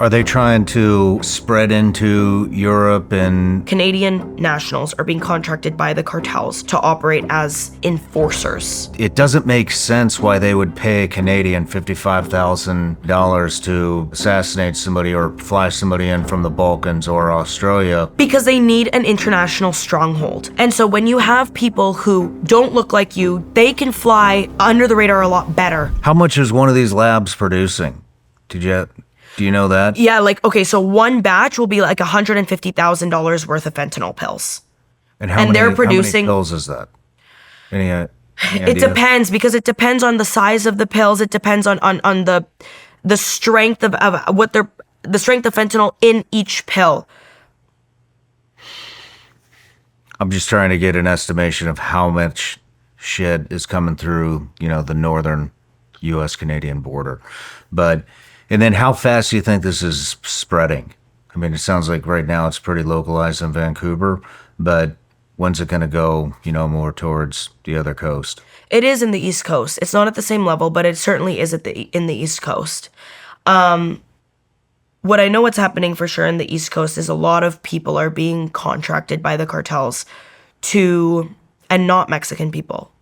Are they trying to spread into Europe and... Canadian nationals are being contracted by the cartels to operate as enforcers. It doesn't make sense why they would pay a Canadian $55,000 to assassinate somebody or fly somebody in from the Balkans or Australia. Because they need an international stronghold. And so when you have people who don't look like you, they can fly under the radar a lot better. How much is one of these labs producing? Do you know that? Yeah, okay, so one batch will be like $150,000 worth of fentanyl pills. And how many pills is that? Any It idea? depends, because it depends on the size of the pills. It depends on the strength of the strength of fentanyl in each pill. I'm just trying to get an estimation of how much shit is coming through, the northern U.S.-Canadian border. And then how fast do you think this is spreading? I mean, it sounds like right now it's pretty localized in Vancouver, but when's it going to go, more towards the other coast? It is in the East Coast. It's not at the same level, but it certainly is in the East Coast. What I know what's happening for sure in the East Coast is a lot of people are being contracted by the cartels and not Mexican people.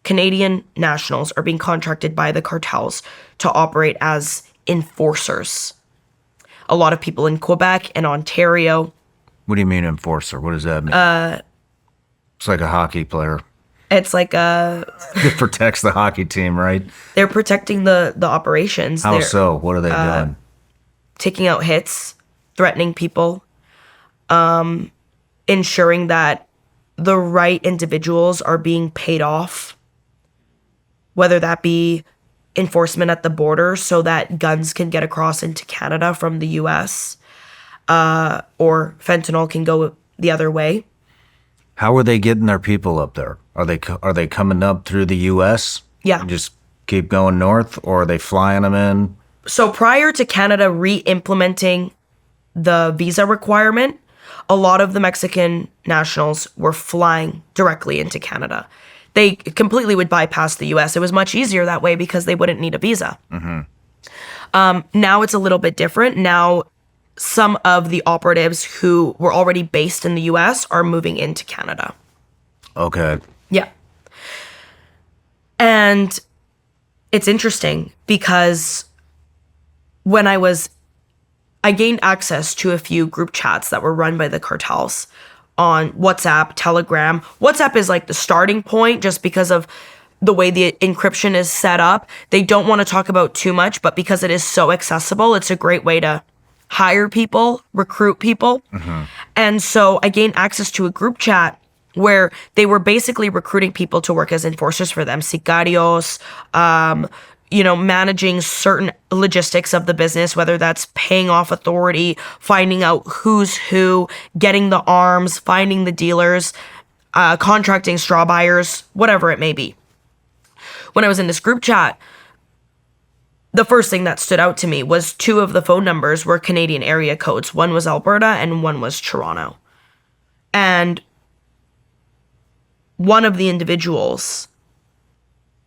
Canadian nationals are being contracted by the cartels to operate as enforcers. A lot of people in Quebec and Ontario. What do you mean enforcer? What does that mean? It's like a hockey player. It's like It protects the hockey team, right? They're protecting the operations. How so? What are they doing? Taking out hits, threatening people, ensuring that the right individuals are being paid off, whether that be enforcement at the border so that guns can get across into Canada from the US, or fentanyl can go the other way. How are they getting their people up there? Are they coming up through the US? Yeah. And just keep going north, or are they flying them in? So prior to Canada re-implementing the visa requirement, a lot of the Mexican nationals were flying directly into Canada. They completely would bypass the U.S. It was much easier that way because they wouldn't need a visa. Mm-hmm. Now it's a little bit different. Now some of the operatives who were already based in the U.S. are moving into Canada. Okay. Yeah. And it's interesting because when I gained access to a few group chats that were run by the cartels on WhatsApp, Telegram. WhatsApp is like the starting point just because of the way the encryption is set up. They don't want to talk about too much, but because it is so accessible, it's a great way to hire people, recruit people. Mm-hmm. And so I gained access to a group chat where they were basically recruiting people to work as enforcers for them, sicarios, managing certain logistics of the business, whether that's paying off authority, finding out who's who, getting the arms, finding the dealers, contracting straw buyers, whatever it may be. When I was in this group chat, the first thing that stood out to me was two of the phone numbers were Canadian area codes. One was Alberta and one was Toronto. And one of the individuals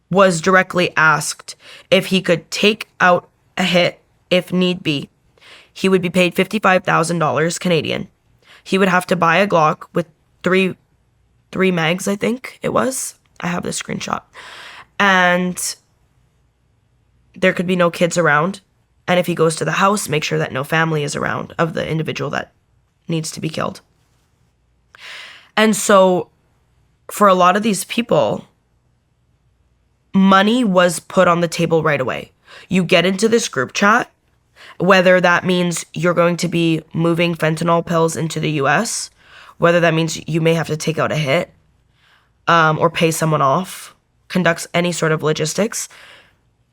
was directly asked if he could take out a hit if need be. He would be paid $55,000 Canadian. He would have to buy a Glock with three mags, I think it was. I have this screenshot. And there could be no kids around. And if he goes to the house, make sure that no family is around of the individual that needs to be killed. And so for a lot of these people, money was put on the table right away. You get into this group chat, whether that means you're going to be moving fentanyl pills into the US, whether that means you may have to take out a hit, or pay someone off, conducts any sort of logistics.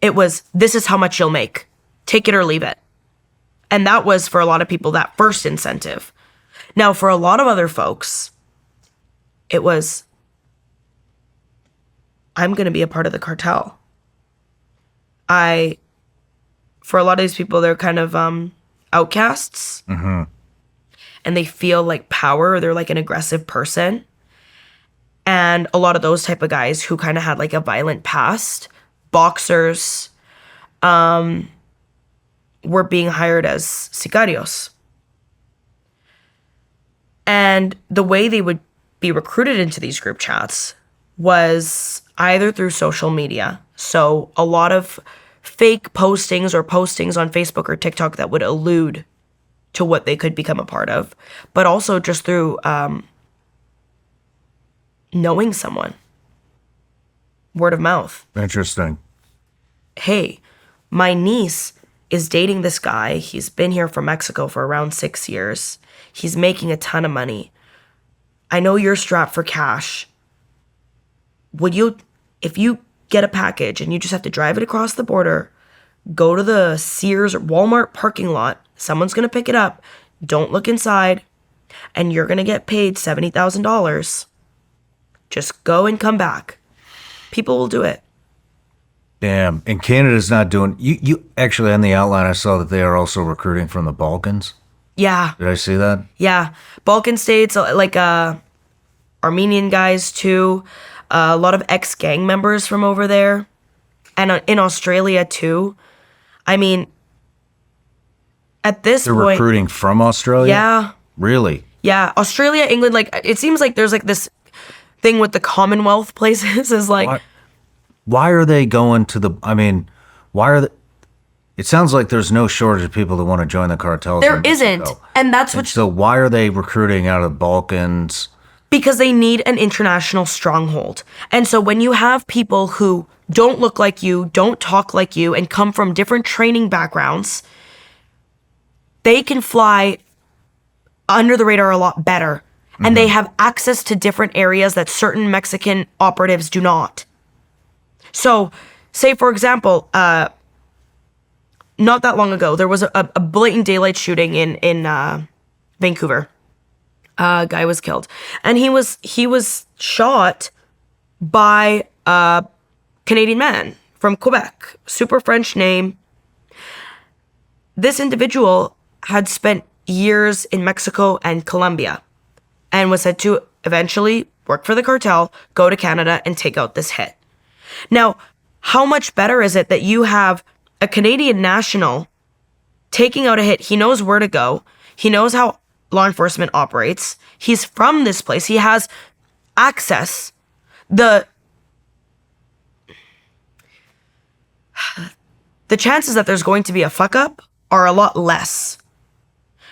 It was, this is how much you'll make. Take it or leave it. And that was, for a lot of people, that first incentive. Now, for a lot of other folks, it was, I'm going to be a part of the cartel. For a lot of these people, they're kind of outcasts. Mm-hmm. And they feel like power, or they're like an aggressive person. And a lot of those type of guys who kind of had like a violent past, boxers, were being hired as sicarios. And the way they would be recruited into these group chats was either through social media. So a lot of fake postings or postings on Facebook or TikTok that would allude to what they could become a part of, but also just through knowing someone. Word of mouth. Interesting. Hey, my niece is dating this guy. He's been here from Mexico for around 6 years. He's making a ton of money. I know you're strapped for cash. Would you, if you get a package and you just have to drive it across the border, go to the Sears or Walmart parking lot, someone's going to pick it up, don't look inside, and you're going to get paid $70,000. Just go and come back. People will do it. Damn. And Canada's not doing... You actually, on the outline, I saw that they are also recruiting from the Balkans. Yeah. Did I see that? Yeah. Balkan states, like Armenian guys, too. A lot of ex-gang members from over there. And in Australia, too. I mean, at this They're point... recruiting from Australia? Yeah. Really? Yeah. Australia, England, like, it seems like there's, like, this thing with the Commonwealth places is, like... Why are they going to the... I mean, why are they... It sounds like there's no shortage of people that want to join the cartels. There isn't. And that's what... So why are they recruiting out of the Balkans? Because they need an international stronghold. And so when you have people who don't look like you, don't talk like you, and come from different training backgrounds, they can fly under the radar a lot better. And they have access to different areas that certain Mexican operatives do not. So, say, for example, not that long ago, there was a blatant daylight shooting in Vancouver. A guy was killed. And he was shot by a Canadian man from Quebec. Super French name. This individual had spent years in Mexico and Colombia and was said to eventually work for the cartel, go to Canada, and take out this hit. Now, how much better is it that you have a Canadian national taking out a hit? He knows where to go. He knows how law enforcement operates. He's from this place. He has access. The chances that there's going to be a fuck up are a lot less.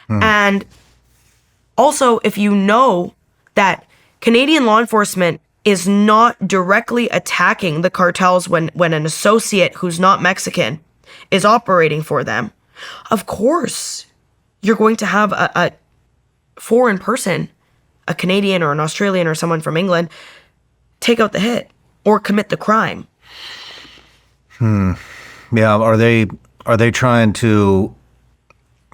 And also, if you know that Canadian law enforcement is not directly attacking the cartels when an associate who's not Mexican is operating for them, of course, you're going to have a foreign person, a Canadian or an Australian or someone from England, take out the hit or commit the crime. Yeah, are they trying to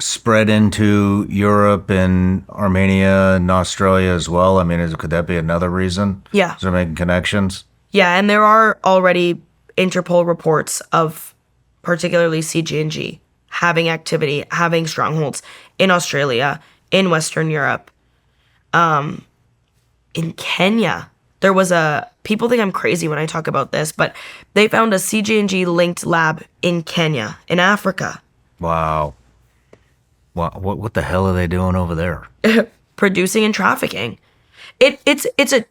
spread into Europe and Armenia and Australia as well? I mean, could that be another reason? Yeah. Is they're making connections? Yeah, and there are already Interpol reports of particularly CG&G having activity, having strongholds in Australia, in Western Europe, in Kenya. There was people think I'm crazy when I talk about this, but they found a CG&G linked lab in Kenya, in Africa. Wow. What the hell are they doing over there? Producing and trafficking. It's an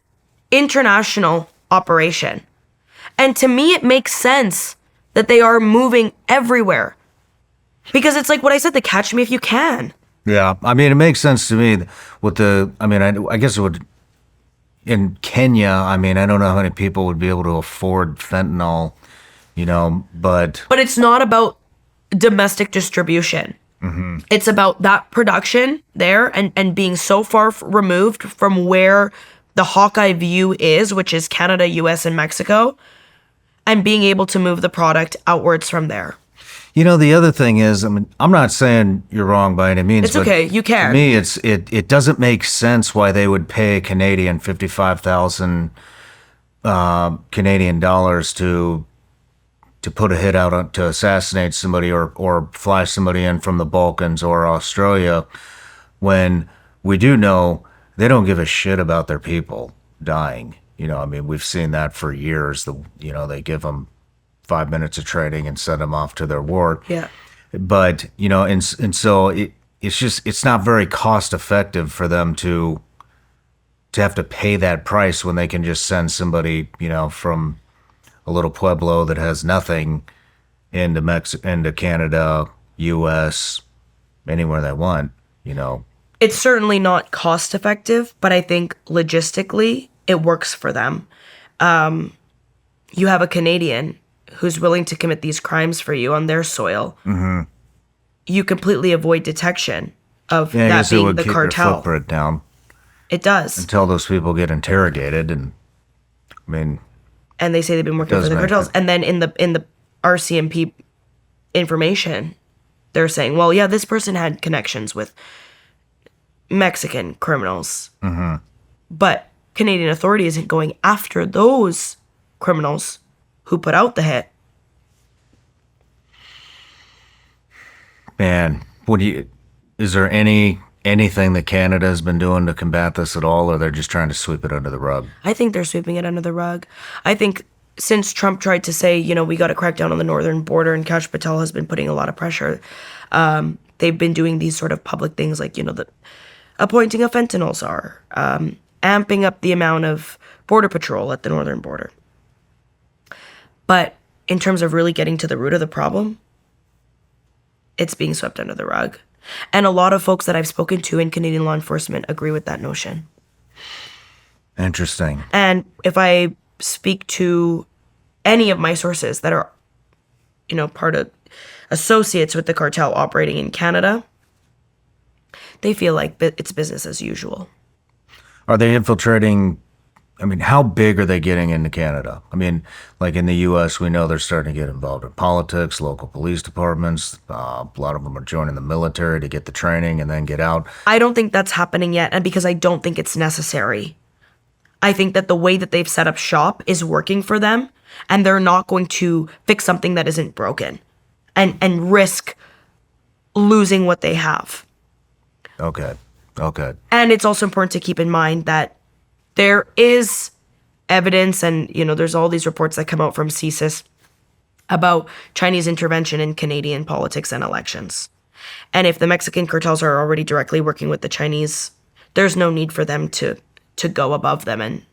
international operation. And to me, it makes sense that they are moving everywhere. Because it's like what I said, the catch me if you can. Yeah, I mean, it makes sense to me with I guess it would, in Kenya, I mean, I don't know how many people would be able to afford fentanyl, but... But it's not about domestic distribution. Mm-hmm. It's about that production there and being so far removed from where the Hawkeye view is, which is Canada, US, and Mexico, and being able to move the product outwards from there. The other thing is, I mean, I'm not saying you're wrong by any means. It's okay, you can. To me, it doesn't make sense why they would pay a Canadian 55,000 Canadian dollars to put a hit out to assassinate somebody or fly somebody in from the Balkans or Australia, when we do know they don't give a shit about their people dying. I mean, we've seen that for years. They give them 5 minutes of training and send them off to their ward. Yeah. But, and so it's not very cost effective for them to have to pay that price when they can just send somebody, from a little pueblo that has nothing into Canada, US, anywhere they want. It's certainly not cost effective, but I think logistically it works for them. You have a Canadian who's willing to commit these crimes for you on their soil. Mm-hmm. You completely avoid detection of Yeah, I that guess it being would the keep their cartel. footprint down It does. until those people get interrogated, and I mean, And they say they've been working for does the make cartels. it. And then in the RCMP information, they're saying, well, yeah, this person had connections with Mexican criminals. Mm-hmm. But Canadian authority isn't going after those criminals who put out the hit. Man, is there anything that Canada has been doing to combat this at all, or they're just trying to sweep it under the rug? I think they're sweeping it under the rug. I think since Trump tried to say, we got to crack down on the northern border, and Kash Patel has been putting a lot of pressure, they've been doing these sort of public things like, the appointing a fentanyl czar, amping up the amount of border patrol at the northern border. But in terms of really getting to the root of the problem, it's being swept under the rug. And a lot of folks that I've spoken to in Canadian law enforcement agree with that notion. Interesting. And if I speak to any of my sources that are, part of associates with the cartel operating in Canada, they feel like it's business as usual. Are they infiltrating? I mean, how big are they getting into Canada? I mean, like in the U.S., we know they're starting to get involved in politics, local police departments. A lot of them are joining the military to get the training and then get out. I don't think that's happening yet, and because I don't think it's necessary. I think that the way that they've set up shop is working for them, and they're not going to fix something that isn't broken and risk losing what they have. Okay. And it's also important to keep in mind that there is evidence, and there's all these reports that come out from CSIS about Chinese intervention in Canadian politics and elections. And if the Mexican cartels are already directly working with the Chinese, there's no need for them to go above them and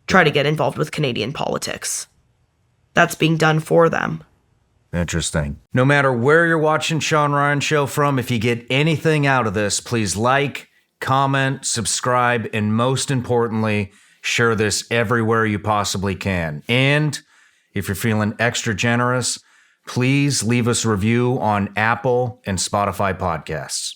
try to get involved with Canadian politics. That's being done for them. Interesting. No matter where you're watching Shawn Ryan Show from, if you get anything out of this, please like, comment, subscribe, and most importantly, share this everywhere you possibly can. And if you're feeling extra generous, please leave us a review on Apple and Spotify podcasts.